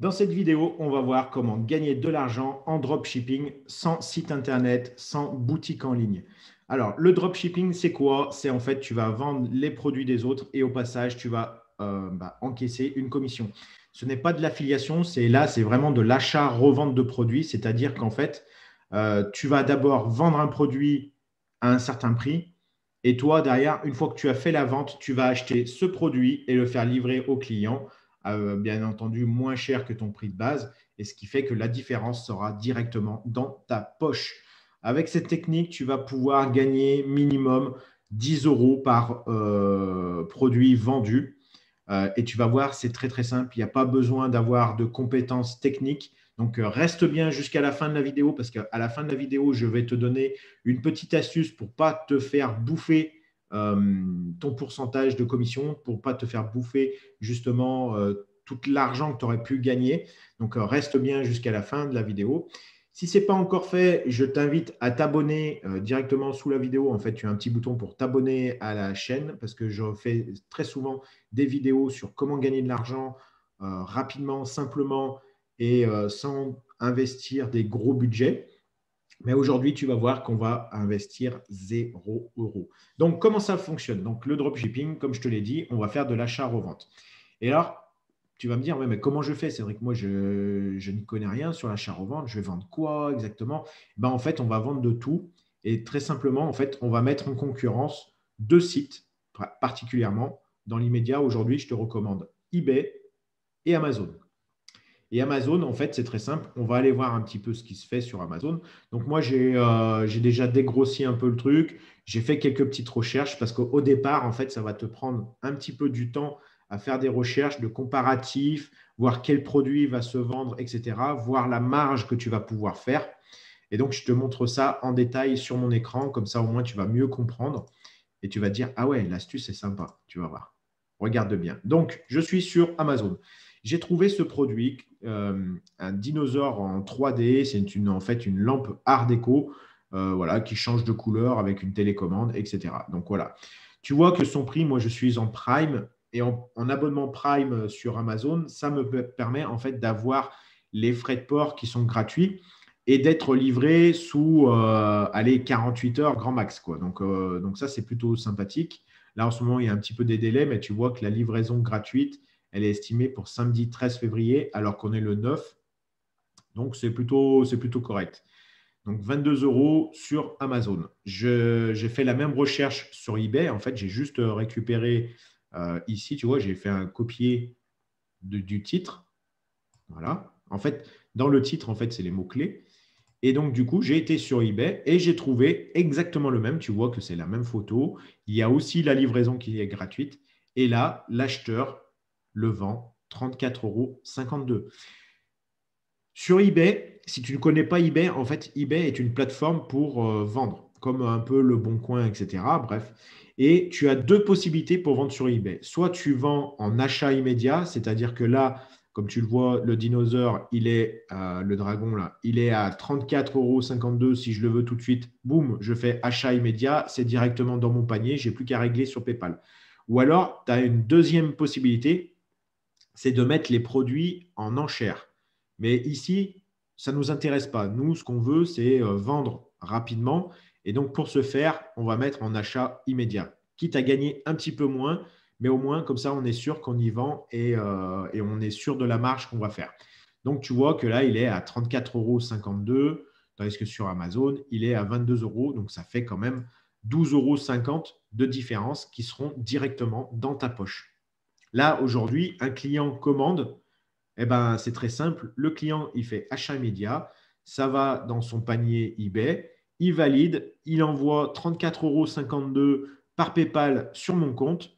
Dans cette vidéo, on va voir comment gagner de l'argent en dropshipping sans site internet, sans boutique en ligne. Alors, le dropshipping, c'est quoi? C'est en fait, tu vas vendre les produits des autres et au passage, tu vas encaisser une commission. Ce n'est pas de l'affiliation, c'est vraiment de l'achat-revente de produits, c'est-à-dire qu'en fait, tu vas d'abord vendre un produit à un certain prix et toi, derrière, une fois que tu as fait la vente, tu vas acheter ce produit et le faire livrer au client bien entendu moins cher que ton prix de base, et ce qui fait que la différence sera directement dans ta poche. Avec cette technique, tu vas pouvoir gagner minimum 10 euros par produit vendu. Et tu vas voir, c'est très très simple. Il n'y a pas besoin d'avoir de compétences techniques. Donc, reste bien jusqu'à la fin de la vidéo parce qu'à la fin de la vidéo, je vais te donner une petite astuce pour ne pas te faire bouffer ton pourcentage de commission, pour ne pas te faire bouffer justement tout l'argent que tu aurais pu gagner. Donc, reste bien jusqu'à la fin de la vidéo. Si ce n'est pas encore fait, je t'invite à t'abonner directement sous la vidéo. En fait, tu as un petit bouton pour t'abonner à la chaîne parce que je fais très souvent des vidéos sur comment gagner de l'argent rapidement, simplement et sans investir des gros budgets. Mais aujourd'hui, tu vas voir qu'on va investir 0 euros. Donc, comment ça fonctionne? Donc, le dropshipping, comme je te l'ai dit, on va faire de l'achat-revente. Et alors, tu vas me dire, ouais, mais comment je fais? C'est vrai que moi, je n'y connais rien sur l'achat-revente. Je vais vendre quoi exactement? Ben, en fait, on va vendre de tout. Et très simplement, en fait, on va mettre en concurrence deux sites particulièrement. Dans l'immédiat, aujourd'hui, je te recommande eBay et Amazon. Et Amazon, en fait, c'est très simple. On va aller voir un petit peu ce qui se fait sur Amazon. Donc, moi, j'ai déjà dégrossi un peu le truc. J'ai fait quelques petites recherches parce qu'au départ, en fait, ça va te prendre un petit peu du temps à faire des recherches de comparatifs, voir quel produit va se vendre, etc., voir la marge que tu vas pouvoir faire. Et donc, je te montre ça en détail sur mon écran. Comme ça, au moins, tu vas mieux comprendre et tu vas te dire, ah ouais, l'astuce est sympa. Tu vas voir. Regarde bien. Donc, je suis sur Amazon. J'ai trouvé ce produit, un dinosaure en 3D. C'est en fait une lampe art déco voilà, qui change de couleur avec une télécommande, etc. Donc voilà. Tu vois que son prix, moi je suis en Prime et en abonnement Prime sur Amazon, ça me permet en fait d'avoir les frais de port qui sont gratuits et d'être livré sous allez, 48 heures grand max. Quoi. Donc ça, c'est plutôt sympathique. Là, en ce moment, il y a un petit peu des délais, mais tu vois que la livraison gratuite, elle est estimée pour samedi 13 février, alors qu'on est le 9. Donc, c'est plutôt correct. Donc, 22 euros sur Amazon. J'ai fait la même recherche sur eBay. En fait, j'ai juste récupéré ici, tu vois, j'ai fait un copier du titre. Voilà. En fait, dans le titre, en fait, c'est les mots-clés. Et donc, du coup, j'ai été sur eBay et j'ai trouvé exactement le même. Tu vois que c'est la même photo. Il y a aussi la livraison qui est gratuite. Et là, l'acheteur le vend 34,52 €. Sur eBay, si tu ne connais pas eBay, en fait, eBay est une plateforme pour vendre, comme un peu Le Bon Coin, etc. Bref. Et tu as deux possibilités pour vendre sur eBay. Soit tu vends en achat immédiat, c'est-à-dire que là, comme tu le vois, le dinosaure, le dragon, là, il est à 34,52 € si je le veux tout de suite. Boum, je fais achat immédiat, c'est directement dans mon panier, j'ai plus qu'à régler sur PayPal. Ou alors, tu as une deuxième possibilité, c'est de mettre les produits en enchère. Mais ici, ça ne nous intéresse pas. Nous, ce qu'on veut, c'est vendre rapidement. Et donc, pour ce faire, on va mettre en achat immédiat. Quitte à gagner un petit peu moins, mais au moins, comme ça, on est sûr qu'on y vend et on est sûr de la marge qu'on va faire. Donc, tu vois que là, il est à 34,52 €, tandis que sur Amazon, il est à 22 €. Donc, ça fait quand même 12,50 € de différence qui seront directement dans ta poche. Là, aujourd'hui, un client commande, eh ben, c'est très simple. Le client, il fait achat immédiat, ça va dans son panier eBay, il valide, il envoie 34,52 € par PayPal sur mon compte.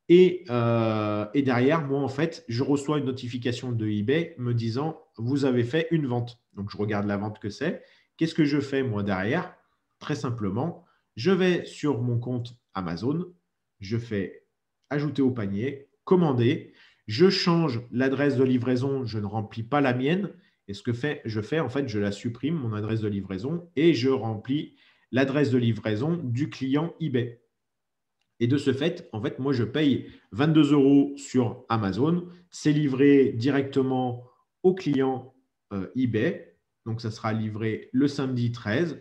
Et derrière, moi, en fait, je reçois une notification de eBay me disant, vous avez fait une vente. Donc, je regarde la vente que c'est. Qu'est-ce que je fais, moi, derrière? Très simplement, je vais sur mon compte Amazon, je fais ajouter au panier, commander, je change l'adresse de livraison, je ne remplis pas la mienne. Et ce que je fais, en fait, je la supprime, mon adresse de livraison, et je remplis l'adresse de livraison du client eBay. Et de ce fait, en fait, moi, je paye 22 € sur Amazon. C'est livré directement au client eBay. Donc, ça sera livré le samedi 13.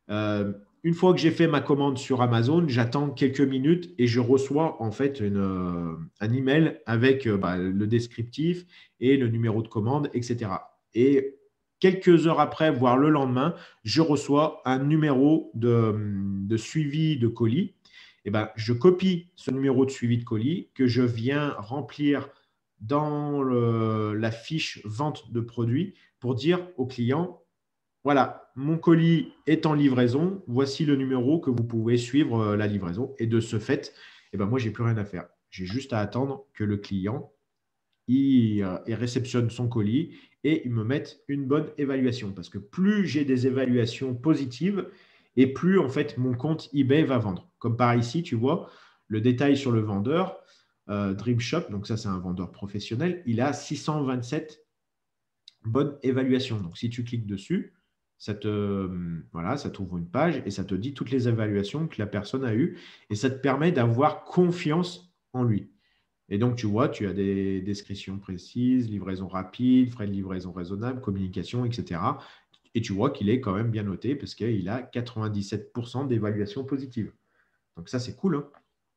Une fois que j'ai fait ma commande sur Amazon, j'attends quelques minutes et je reçois en fait un email avec le descriptif et le numéro de commande, etc. Et quelques heures après, voire le lendemain, je reçois un numéro de suivi de colis. Et ben, je copie ce numéro de suivi de colis que je viens remplir dans la fiche vente de produits pour dire au client, voilà, mon colis est en livraison. Voici le numéro que vous pouvez suivre la livraison. Et de ce fait, eh ben moi, je n'ai plus rien à faire. J'ai juste à attendre que le client il réceptionne son colis et il me mette une bonne évaluation. Parce que plus j'ai des évaluations positives et plus en fait mon compte eBay va vendre. Comme par ici, tu vois, le détail sur le vendeur, Dream Shop, donc ça c'est un vendeur professionnel, il a 627 bonnes évaluations. Donc si tu cliques dessus, voilà, ça t'ouvre une page et ça te dit toutes les évaluations que la personne a eues et ça te permet d'avoir confiance en lui. Et donc, tu vois, tu as des descriptions précises, livraison rapide, frais de livraison raisonnable, communication, etc. Et tu vois qu'il est quand même bien noté parce qu'il a 97% d'évaluation positive. Donc ça, c'est cool, hein.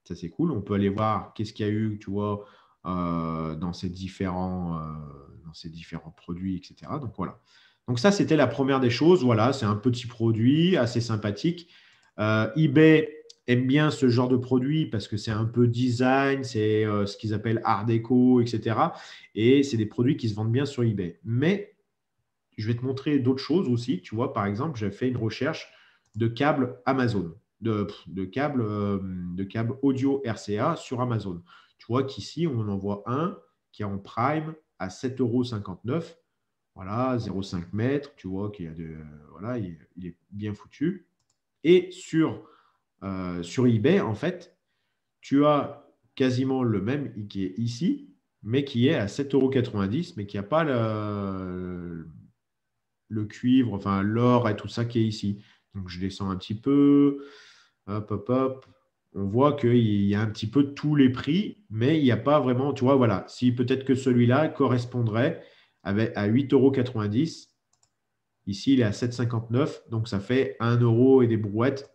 Ça, c'est cool. On peut aller voir qu'est-ce qu'il y a eu, tu vois, dans ces différents produits, etc. Donc voilà. Donc ça, c'était la première des choses. Voilà, c'est un petit produit assez sympathique. eBay aime bien ce genre de produit parce que c'est un peu design, c'est ce qu'ils appellent art déco, etc. Et c'est des produits qui se vendent bien sur eBay. Mais je vais te montrer d'autres choses aussi. Tu vois, par exemple, j'ai fait une recherche de câbles Amazon, de câbles audio RCA sur Amazon. Tu vois qu'ici, on en voit un qui est en prime à 7,59 €. Voilà, 0,5 mètres. Tu vois qu'il y a voilà, il est bien foutu. Et sur eBay, en fait, tu as quasiment le même qui est ici, mais qui est à 7,90 €, mais qui n'a pas le cuivre, enfin l'or et tout ça qui est ici. Donc je descends un petit peu, hop, hop, hop. On voit qu'il y a un petit peu tous les prix, mais il n'y a pas vraiment, tu vois, voilà. Si peut-être que celui-là correspondrait à 8,90 €, ici il est à 7,59 €, donc ça fait 1 € et des brouettes.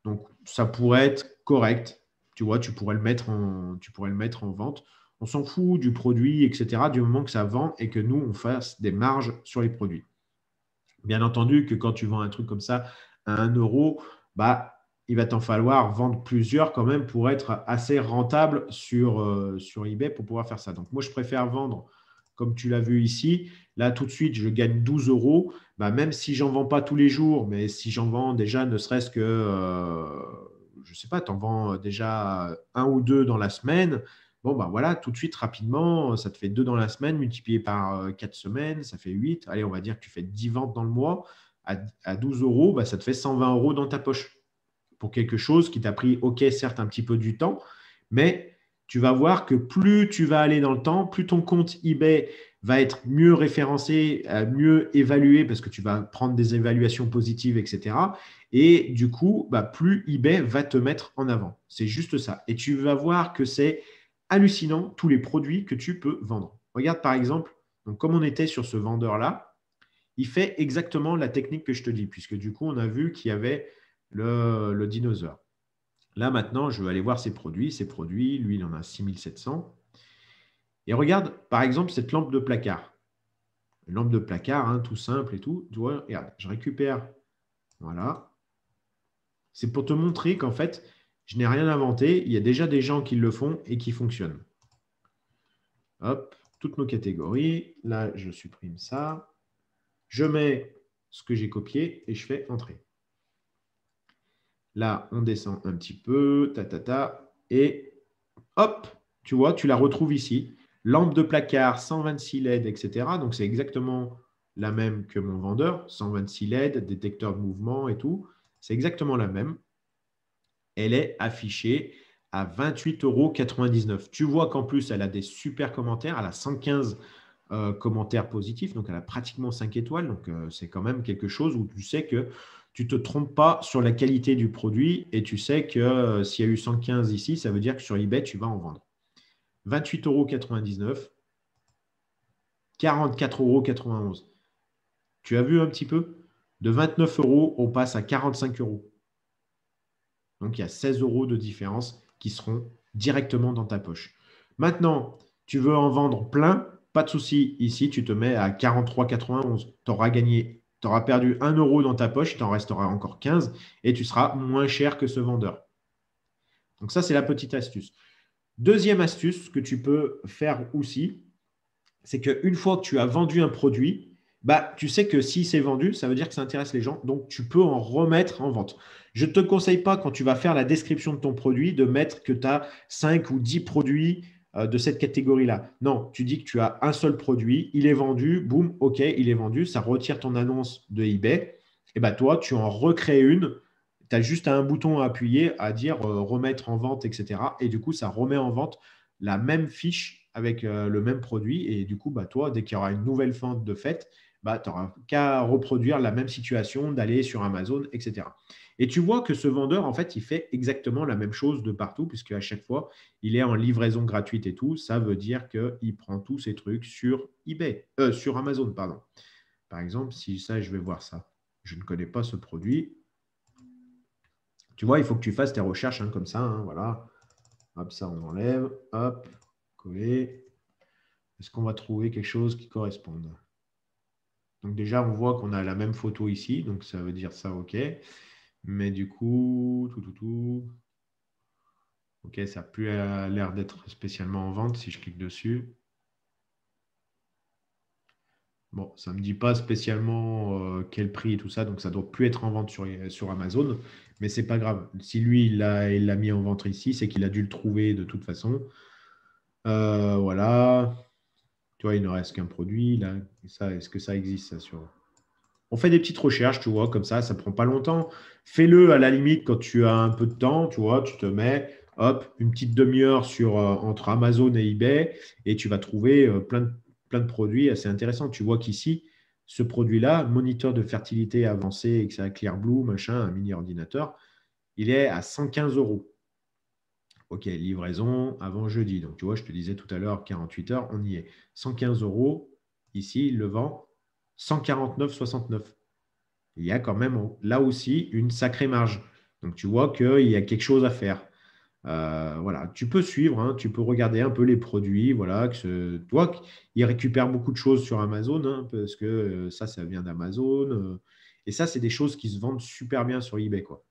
Donc ça pourrait être correct. Tu vois, tu pourrais le mettre en vente. On s'en fout du produit, etc., du moment que ça vend et que nous, on fasse des marges sur les produits. Bien entendu que quand tu vends un truc comme ça à 1 €, bah, il va t'en falloir vendre plusieurs quand même pour être assez rentable sur eBay pour pouvoir faire ça. Donc, moi, je préfère vendre, comme tu l'as vu ici. Là, tout de suite, je gagne 12 €. Bah, même si j'en vends pas tous les jours, mais si j'en vends déjà ne serait-ce que, je ne sais pas, tu en vends déjà un ou deux dans la semaine. Bon, bah voilà, tout de suite, rapidement, ça te fait 2 dans la semaine, multiplié par 4 semaines, ça fait 8. Allez, on va dire que tu fais 10 ventes dans le mois. À 12 €, bah, ça te fait 120 € dans ta poche pour quelque chose qui t'a pris, ok, certes, un petit peu du temps, mais tu vas voir que plus tu vas aller dans le temps, plus ton compte eBay va être mieux référencé, mieux évalué parce que tu vas prendre des évaluations positives, etc. Et du coup, bah, plus eBay va te mettre en avant. C'est juste ça. Et tu vas voir que c'est hallucinant tous les produits que tu peux vendre. Regarde par exemple, donc comme on était sur ce vendeur-là, il fait exactement la technique que je te dis, puisque du coup, on a vu qu'il y avait le dinosaure. Là, maintenant, je vais aller voir ses produits. Ses produits, lui, il en a 6700. Et regarde, par exemple, cette lampe de placard. Une lampe de placard, hein, tout simple et tout. Tu vois, regarde, je récupère. Voilà. C'est pour te montrer qu'en fait, je n'ai rien inventé. Il y a déjà des gens qui le font et qui fonctionnent. Hop, toutes nos catégories. Là, je supprime ça. Je mets ce que j'ai copié et je fais entrer. Là, on descend un petit peu, et hop, tu vois, tu la retrouves ici. Lampe de placard, 126 LED, etc. Donc, c'est exactement la même que mon vendeur. 126 LED, détecteur de mouvement et tout. C'est exactement la même. Elle est affichée à 28,99 €. Tu vois qu'en plus, elle a des super commentaires. Elle a 115 commentaires positifs. Donc, elle a pratiquement 5 étoiles. Donc, c'est quand même quelque chose où tu sais que tu ne te trompes pas sur la qualité du produit et tu sais que s'il y a eu 115 ici, ça veut dire que sur eBay, tu vas en vendre. 28,99 €. 44,91 €. Tu as vu un petit peu? De 29 €, on passe à 45 €. Donc, il y a 16 € de différence qui seront directement dans ta poche. Maintenant, tu veux en vendre plein, pas de souci. Ici, tu te mets à 43,91 €. Tu auras gagné, tu auras perdu 1 € dans ta poche, il t'en restera encore 15 et tu seras moins cher que ce vendeur. Donc, ça, c'est la petite astuce. Deuxième astuce que tu peux faire aussi, c'est qu'une fois que tu as vendu un produit, bah, tu sais que si c'est vendu, ça veut dire que ça intéresse les gens, donc tu peux en remettre en vente. Je ne te conseille pas, quand tu vas faire la description de ton produit, de mettre que tu as 5 ou 10 produits de cette catégorie-là. Non, tu dis que tu as un seul produit, il est vendu, boum, OK, il est vendu, ça retire ton annonce de eBay. Et bah, toi, tu en recrées une, tu as juste un bouton à appuyer, à dire remettre en vente, etc. Et du coup, ça remet en vente la même fiche avec le même produit. Et du coup, bah, toi, dès qu'il y aura une nouvelle vente de fait, bah, tu n'auras qu'à reproduire la même situation, d'aller sur Amazon, etc. Et tu vois que ce vendeur, en fait, il fait exactement la même chose de partout, puisque à chaque fois, il est en livraison gratuite et tout. Ça veut dire qu'il prend tous ces trucs sur eBay, sur Amazon, pardon. Par exemple, si ça, je vais voir ça. Je ne connais pas ce produit. Tu vois, il faut que tu fasses tes recherches hein, comme ça. Hein, voilà. Hop, ça, on enlève. Hop, coller. Est-ce qu'on va trouver quelque chose qui corresponde? Donc déjà, on voit qu'on a la même photo ici. Donc ça veut dire ça, OK. Mais du coup, tout. OK, ça n'a plus l'air d'être spécialement en vente si je clique dessus. Bon, ça ne me dit pas spécialement quel prix et tout ça, donc ça ne doit plus être en vente sur Amazon, mais ce n'est pas grave. Si lui, il l'a mis en vente ici, c'est qu'il a dû le trouver de toute façon. Voilà. Tu vois, il ne reste qu'un produit. Là. Ça, est-ce que ça existe ça, sur... On fait des petites recherches, tu vois, comme ça ne prend pas longtemps. Fais-le à la limite quand tu as un peu de temps, tu vois, tu te mets, hop, une petite demi-heure entre Amazon et eBay et tu vas trouver plein de produits assez intéressants. Tu vois qu'ici, ce produit-là, moniteur de fertilité avancé, et que ça a Clearblue, machin, un mini ordinateur, il est à 115 €. OK, livraison avant jeudi. Donc, tu vois, je te disais tout à l'heure, 48 heures, on y est. 115 €. Ici, il le vend 149,69 €. Il y a quand même là aussi une sacrée marge. Donc, tu vois qu'il y a quelque chose à faire. Voilà, tu peux suivre, hein, tu peux regarder un peu les produits. Voilà, tu vois qu'il récupère beaucoup de choses sur Amazon, hein, parce que ça vient d'Amazon. Et ça, c'est des choses qui se vendent super bien sur eBay, quoi.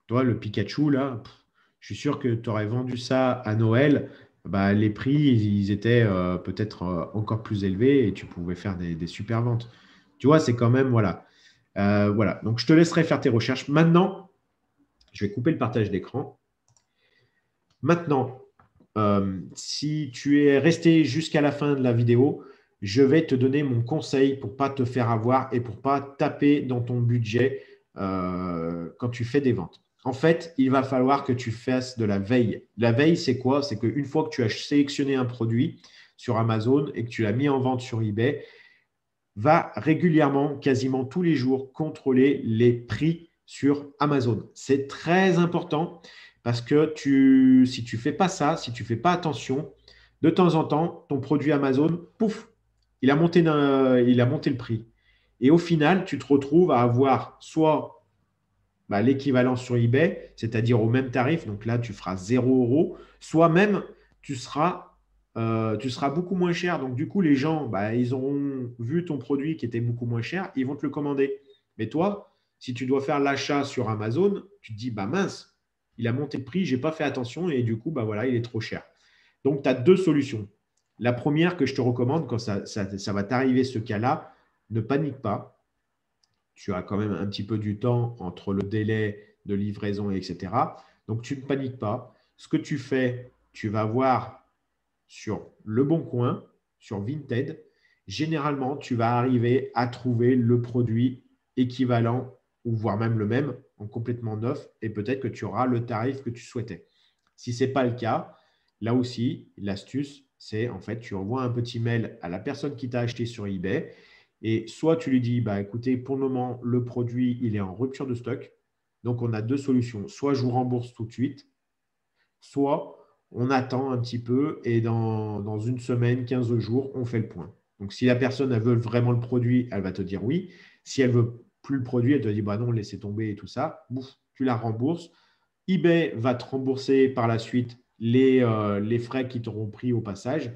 Toi, le Pikachu, là, je suis sûr que tu aurais vendu ça à Noël. Bah, les prix, ils étaient peut-être encore plus élevés et tu pouvais faire des super ventes. Tu vois, c'est quand même, voilà. Voilà. Donc, je te laisserai faire tes recherches. Maintenant, je vais couper le partage d'écran. Maintenant, si tu es resté jusqu'à la fin de la vidéo, je vais te donner mon conseil pour ne pas te faire avoir et pour ne pas taper dans ton budget quand tu fais des ventes. En fait, il va falloir que tu fasses de la veille. La veille, c'est quoi? C'est qu'une fois que tu as sélectionné un produit sur Amazon et que tu l'as mis en vente sur eBay, va régulièrement, quasiment tous les jours, contrôler les prix sur Amazon. C'est très important parce que si tu ne fais pas ça, si tu ne fais pas attention, de temps en temps, ton produit Amazon, pouf, il a monté le prix. Et au final, tu te retrouves à avoir soit l'équivalent sur eBay, c'est-à-dire au même tarif, donc là, tu feras 0 €, soit même, tu seras beaucoup moins cher. Donc, du coup, les gens, ils auront vu ton produit qui était beaucoup moins cher, ils vont te le commander. Mais toi, si tu dois faire l'achat sur Amazon, tu te dis, mince, il a monté le prix, je n'ai pas fait attention et du coup, voilà, il est trop cher. Donc, tu as deux solutions. La première que je te recommande, quand ça va t'arriver ce cas-là, ne panique pas. Tu as quand même un petit peu du temps entre le délai de livraison, etc. Donc, tu ne paniques pas. Ce que tu fais, tu vas voir sur Le Bon Coin, sur Vinted. Généralement, tu vas arriver à trouver le produit équivalent ou voire même le même en complètement neuf et peut-être que tu auras le tarif que tu souhaitais. Si ce n'est pas le cas, là aussi, l'astuce, c'est en fait, tu envoies un petit mail à la personne qui t'a acheté sur eBay et soit tu lui dis, écoutez, pour le moment, le produit, il est en rupture de stock. Donc, on a deux solutions. Soit je vous rembourse tout de suite, soit on attend un petit peu et dans une semaine, 15 jours, on fait le point. Donc, si la personne elle veut vraiment le produit, elle va te dire oui. Si elle veut plus le produit, elle te dit bah non, laissez tomber et tout ça. Bouf, tu la rembourses. eBay va te rembourser par la suite les frais qui t'auront pris au passage.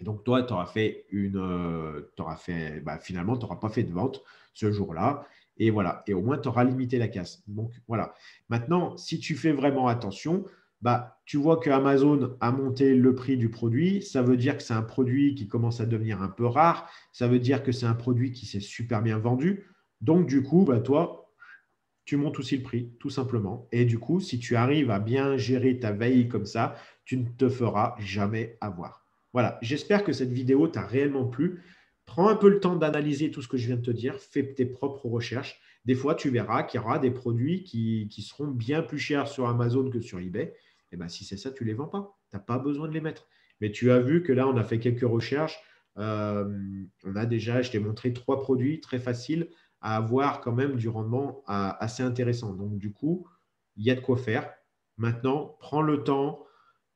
Et donc, toi, tu auras fait finalement, tu n'auras pas fait de vente ce jour-là. Et voilà. Et au moins, tu auras limité la casse. Donc, voilà. Maintenant, si tu fais vraiment attention, tu vois que Amazon a monté le prix du produit. Ça veut dire que c'est un produit qui commence à devenir un peu rare. Ça veut dire que c'est un produit qui s'est super bien vendu. Donc, du coup, toi, tu montes aussi le prix, tout simplement. Et du coup, si tu arrives à bien gérer ta veille comme ça, tu ne te feras jamais avoir. Voilà, j'espère que cette vidéo t'a réellement plu. Prends un peu le temps d'analyser tout ce que je viens de te dire, fais tes propres recherches. Des fois, tu verras qu'il y aura des produits qui seront bien plus chers sur Amazon que sur eBay. Et bien, si c'est ça, tu ne les vends pas. Tu n'as pas besoin de les mettre. Mais tu as vu que là, on a fait quelques recherches. On a déjà, je t'ai montré 3 produits très faciles à avoir quand même du rendement assez intéressant. Donc, du coup, il y a de quoi faire. Maintenant, prends le temps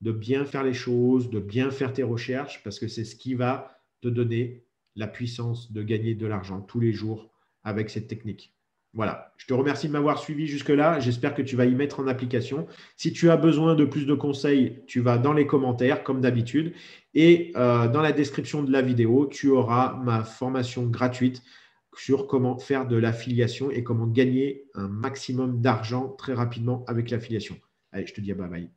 de bien faire les choses, de bien faire tes recherches, parce que c'est ce qui va te donner la puissance de gagner de l'argent tous les jours avec cette technique. Voilà, je te remercie de m'avoir suivi jusque-là. J'espère que tu vas y mettre en application. Si tu as besoin de plus de conseils, tu vas dans les commentaires, comme d'habitude. Et dans la description de la vidéo, tu auras ma formation gratuite sur comment faire de l'affiliation et comment gagner un maximum d'argent très rapidement avec l'affiliation. Allez, je te dis bye bye.